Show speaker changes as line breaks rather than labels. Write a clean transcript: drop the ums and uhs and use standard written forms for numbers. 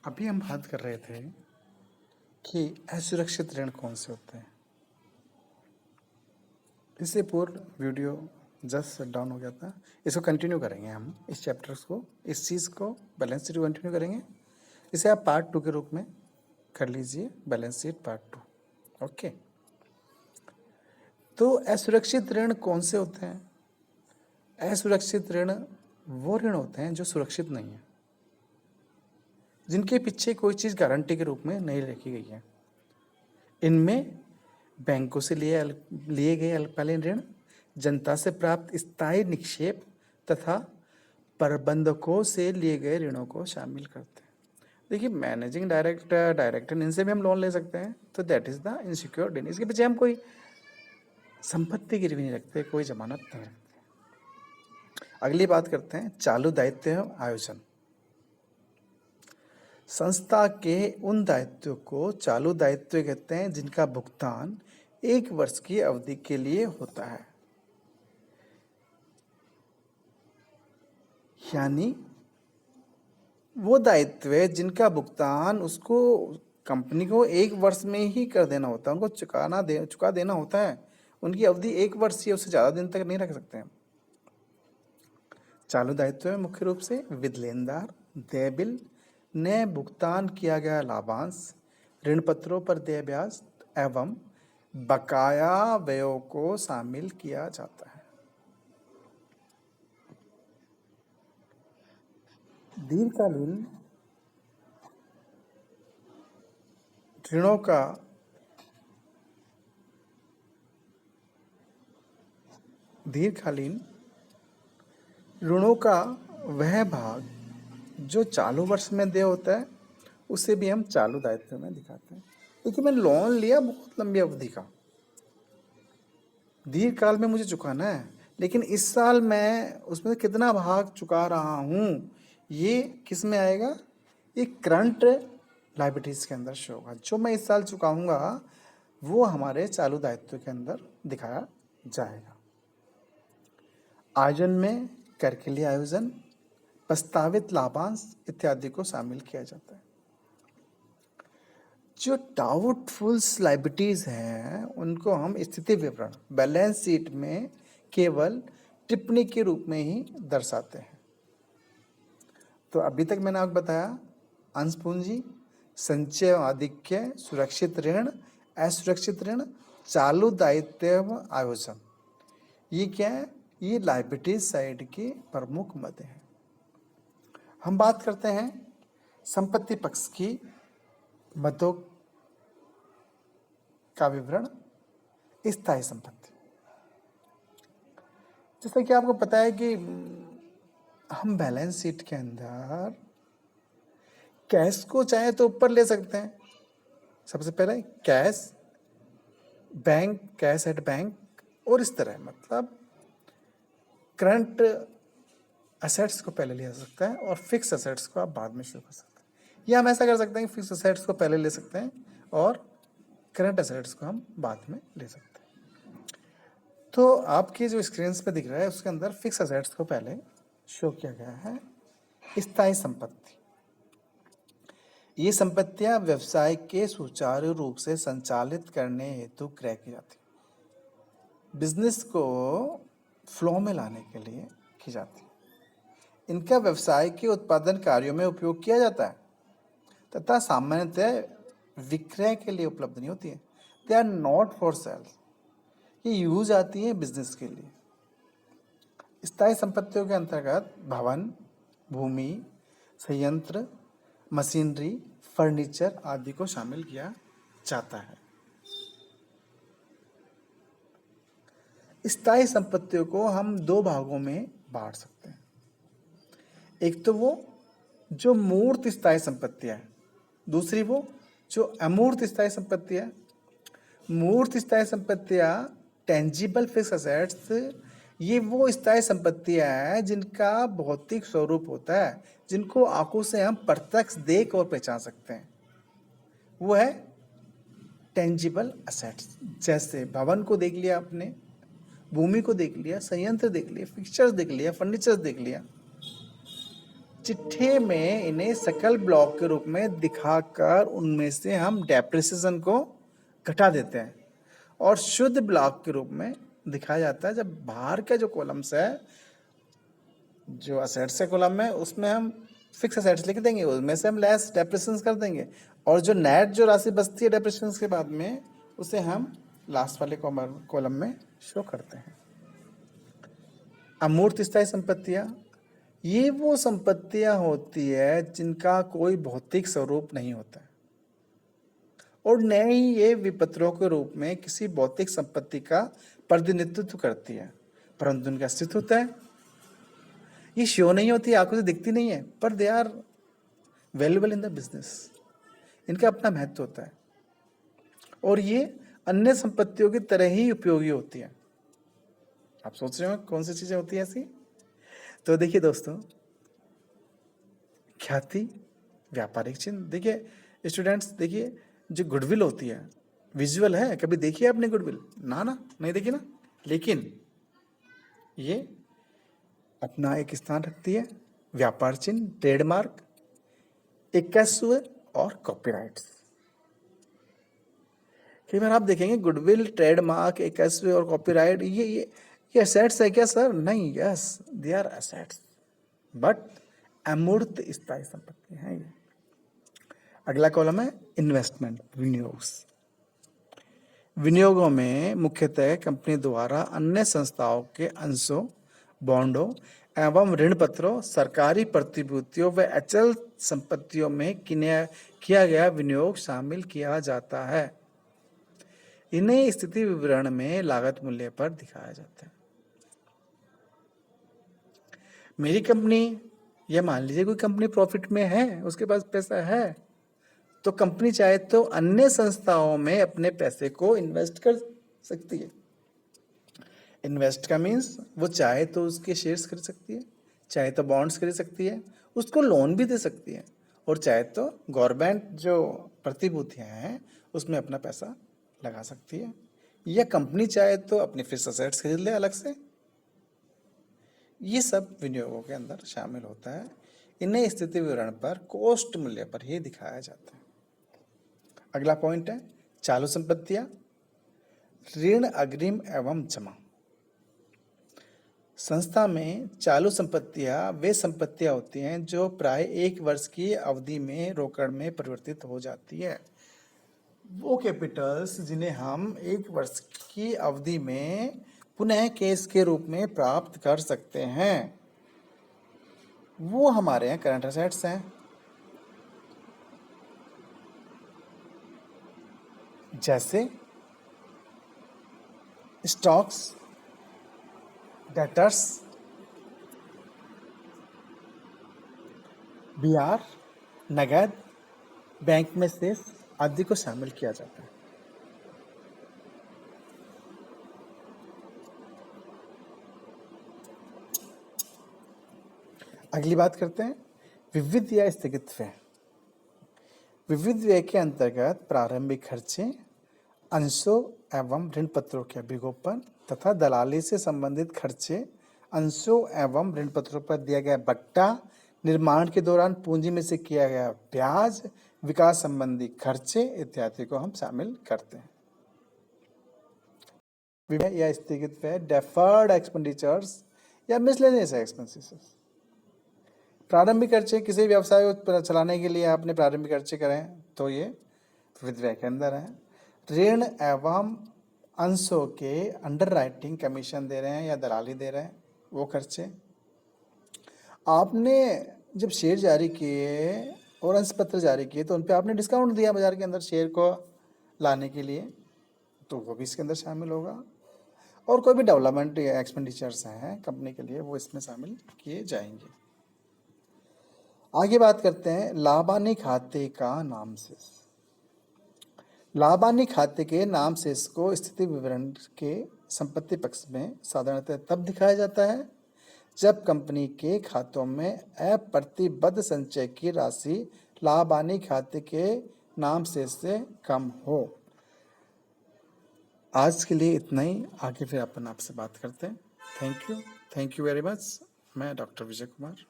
अभी हम बात कर रहे थे कि असुरक्षित ऋण कौन से होते हैं। इससे पूर्व वीडियो जस्ट डाउन हो गया था। इसको कंटिन्यू करेंगे हम, इस चैप्टर्स को, इस चीज़ को, बैलेंस शीट कंटिन्यू करेंगे। इसे आप पार्ट 2 के रूप में कर लीजिए, बैलेंस शीट पार्ट 2। ओके, तो असुरक्षित ऋण कौन से होते हैं? असुरक्षित ऋण वो ऋण होते हैं जो सुरक्षित नहीं है, जिनके पीछे कोई चीज़ गारंटी के रूप में नहीं रखी गई है। इनमें बैंकों से लिए गए अल्पकालीन ऋण, जनता से प्राप्त स्थायी निक्षेप तथा प्रबंधकों से लिए गए ऋणों को शामिल करते हैं। देखिए, मैनेजिंग डायरेक्टर इनसे भी हम लोन ले सकते हैं, तो दैट इज़ द इनसिक्योर्ड ऋण। इसके पीछे हम कोई संपत्ति गिरवी नहीं रखते, कोई जमानत नहीं रखते। अगली बात करते हैं चालू दायित्व एवं आयोजन। संस्था के उन दायित्वों को चालू दायित्व कहते हैं जिनका भुगतान 1 वर्ष की अवधि के लिए होता है। यानी वो दायित्व है जिनका भुगतान उसको कंपनी को 1 वर्ष में ही कर देना होता है, उनको चुका देना होता है। उनकी अवधि 1 वर्ष या उससे ज़्यादा दिन तक नहीं रख सकते हैं। चालू दायित्व में मुख्य रूप से विद लेनदार, देय बिल ने भुगतान किया गया लाभांश, ऋण पत्रों पर देय ब्याज एवं बकाया व्ययों को शामिल किया जाता है। दीर्घकालीन ऋणों का वह भाग जो चालू वर्ष में देय होता है उसे भी हम चालू दायित्व में दिखाते हैं। देखिए, मैंने लोन लिया बहुत लंबी अवधि का, दीर्घकाल में मुझे चुकाना है, लेकिन इस साल मैं उसमें कितना भाग चुका रहा हूँ, ये किस में आएगा? ये करंट लायबिलिटीज़ के अंदर शो होगा। जो मैं इस साल चुकाऊंगा वो हमारे चालू दायित्व के अंदर दिखाया जाएगा। आयोजन में कर के लिए आयोजन, प्रस्तावित लाभांश इत्यादि को शामिल किया जाता है। जो डाउटफुल्स लायबिलिटीज हैं उनको हम स्थिति विवरण बैलेंस शीट में केवल टिप्पणी के रूप में ही दर्शाते हैं। तो अभी तक मैंने आपको बताया अंश पूंजी, संचय आधिक्य, सुरक्षित ऋण, असुरक्षित ऋण, चालू दायित्व आयोजन। ये क्या है? ये लायबिलिटीज साइड के प्रमुख मद हैं। हम बात करते हैं संपत्ति पक्ष की मदों का विवरण। स्थायी संपत्ति, जैसा कि आपको पता है कि हम बैलेंस शीट के अंदर कैश को चाहे तो ऊपर ले सकते हैं। सबसे पहले कैश एट बैंक, और इस तरह मतलब करंट असेट्स को पहले लिया जा सकता है और फिक्स असेट्स को आप बाद में शो कर सकते हैं। या हम ऐसा कर सकते हैं कि फिक्स असेट्स को पहले ले सकते हैं और करंट असेट्स को हम बाद में ले सकते हैं। तो आपकी जो स्क्रीन पे दिख रहा है उसके अंदर फिक्स असेट्स को पहले शो किया गया है। स्थायी संपत्ति, ये संपत्तियां व्यवसाय के सुचारू रूप से संचालित करने हेतु क्रय की जाती है, बिजनेस को फ्लो में लाने के लिए की जाती है। इनका व्यवसाय के उत्पादन कार्यों में उपयोग किया जाता है तथा सामान्यतः विक्रय के लिए उपलब्ध नहीं होती है। They are not for sale, ये यूज आती है बिजनेस के लिए। स्थायी संपत्तियों के अंतर्गत भवन, भूमि, संयंत्र, मशीनरी, फर्नीचर आदि को शामिल किया जाता है। स्थायी संपत्तियों को हम 2 भागों में बांट सकते हैं। एक तो वो जो मूर्त स्थायी संपत्तियां है, दूसरी वो जो अमूर्त स्थायी संपत्तियां है। मूर्त स्थायी संपत्तियां टेंजिबल फिक्स असेट्स, ये वो स्थायी संपत्तियां हैं जिनका भौतिक स्वरूप होता है, जिनको आंखों से हम प्रत्यक्ष देख और पहचान सकते हैं। वो है टेंजिबल असेट्स। जैसे भवन को देख लिया आपने, भूमि को देख लिया, संयंत्र देख लिया, फिक्सचर्स देख लिया, फर्नीचर देख लिया। चिट्ठे में इन्हें सकल ब्लॉक के रूप में दिखाकर उनमें से हम डेप्रिसिएशन को घटा देते हैं और शुद्ध ब्लॉक के रूप में दिखाया जाता है जब बाहर का जो कॉलम्स है, जो असेट्स के कॉलम में, उसमें हम फिक्स असेट्स लिख देंगे, उसमें से हम लेस डेप्रिसिएशन कर देंगे और जो नेट जो राशि बचती है डेप्रिसिएशन के बाद में उसे हम लास्ट वाले कॉलम में शो करते हैं। अमूर्त स्थायी संपत्तियां, ये वो संपत्तियां होती है जिनका कोई भौतिक स्वरूप नहीं होता और न ही ये विपत्रों के रूप में किसी भौतिक संपत्ति का प्रतिनिधित्व करती है, परंतु उनका अस्तित्व होता है। ये शो नहीं होती, आंखों से दिखती नहीं है, पर they are valuable in the business. इनका अपना महत्व होता है और ये अन्य संपत्तियों की तरह ही उपयोगी होती है। आप सोच रहे हो कौन सी चीजें होती है ऐसी? तो देखिए दोस्तों, ख्याति, व्यापारिक चिन्ह। देखिए स्टूडेंट्स, देखिए जो गुडविल होती है, विजुअल है, कभी देखिए आपने गुडविल? ना नहीं देखी ना, लेकिन ये अपना एक स्थान रखती है। व्यापार चिन्ह, ट्रेडमार्क, एकस्व और कॉपीराइट्स। कई बार आप देखेंगे गुडविल, ट्रेडमार्क, एकस्व और कॉपीराइट, ये एसेट्स है क्या सर? नहीं, yes they are assets, but अमूर्त स्थायी संपत्ति है ये। अगला कॉलम है इन्वेस्टमेंट, विनियोग। विनियोगों में मुख्यतः कंपनी द्वारा अन्य संस्थाओं के अंशों, बॉन्डों एवं ऋण पत्रों, सरकारी प्रतिभूतियों व अचल संपत्तियों में किया गया विनियोग शामिल किया जाता है। इन्हें स्थिति विवरण में लागत मूल्य पर दिखाया जाता है। मेरी कंपनी, या मान लीजिए कोई कंपनी प्रॉफिट में है, उसके पास पैसा है, तो कंपनी चाहे तो अन्य संस्थाओं में अपने पैसे को इन्वेस्ट कर सकती है। इन्वेस्ट का मीन्स वो चाहे तो उसके शेयर्स खरीद सकती है, चाहे तो बॉन्ड्स खरीद सकती है, उसको लोन भी दे सकती है, और चाहे तो गवर्नमेंट जो प्रतिभूतियां हैं उसमें अपना पैसा लगा सकती है, या कंपनी चाहे तो अपनी फिक्स्ड असेट्स खरीद ले अलग से। ये सब विनियोगों के अंदर शामिल होता है। इन्हें स्थिति विवरण पर कोष्ठ मूल्य पर ही दिखाया जाता है। अगला पॉइंट है चालू संपत्तियां, ऋण अग्रिम एवं जमा। संस्था में चालू संपत्तियां वे संपत्तियां होती हैं जो प्राय 1 वर्ष की अवधि में रोकड़ में परिवर्तित हो जाती है। वो कैपिटल्स जिन्हें हम 1 वर्ष की अवधि में पुनः कैश के रूप में प्राप्त कर सकते हैं, वो हमारे यहाँ करंट असेट्स हैं। जैसे स्टॉक्स, डेटर्स, BR, नगद, बैंक में शेष आदि को शामिल किया जाता है। अगली बात करते हैं विविध या स्थगित व्यय। विविध व्यय के अंतर्गत प्रारंभिक खर्चे, अंशों एवं ऋण पत्रों के अभिगोपन तथा दलाली से संबंधित खर्चे, अंशों एवं ऋण पत्रों पर दिया गया बट्टा, निर्माण के दौरान पूंजी में से किया गया ब्याज, विकास संबंधी खर्चे इत्यादि को हम शामिल करते हैं। विविध या स्थगित व्यय, डेफर्ड एक्सपेंडिचर्स या मिसलेनियस एक्सपेंसेस। प्रारंभिक खर्चे, किसी व्यवसाय को चलाने के लिए आपने प्रारंभिक खर्चे करें तो ये विविध व्यय के अंदर है। ऋण एवं अंशों के अंडर राइटिंग कमीशन दे रहे हैं या दलाली दे रहे हैं, वो खर्चे। आपने जब शेयर जारी किए और अंश पत्र जारी किए तो उन पर आपने डिस्काउंट दिया बाजार के अंदर शेयर को लाने के लिए, तो वो भी इसके अंदर शामिल होगा। और कोई भी डेवलपमेंट एक्सपेंडिचर्स हैं कंपनी के लिए, वो इसमें शामिल किए जाएंगे। आगे बात करते हैं लाभानी खाते का नाम शेष। लाभानी खाते के नाम शेष को स्थिति विवरण के संपत्ति पक्ष में साधारणतः तब दिखाया जाता है जब कंपनी के खातों में अप्रतिबद्ध संचय की राशि लाभानी खाते के नाम शेष से कम हो। आज के लिए इतना ही, आगे फिर अपन आपसे बात करते हैं। Thank you very much. मैं डॉक्टर विजय कुमार।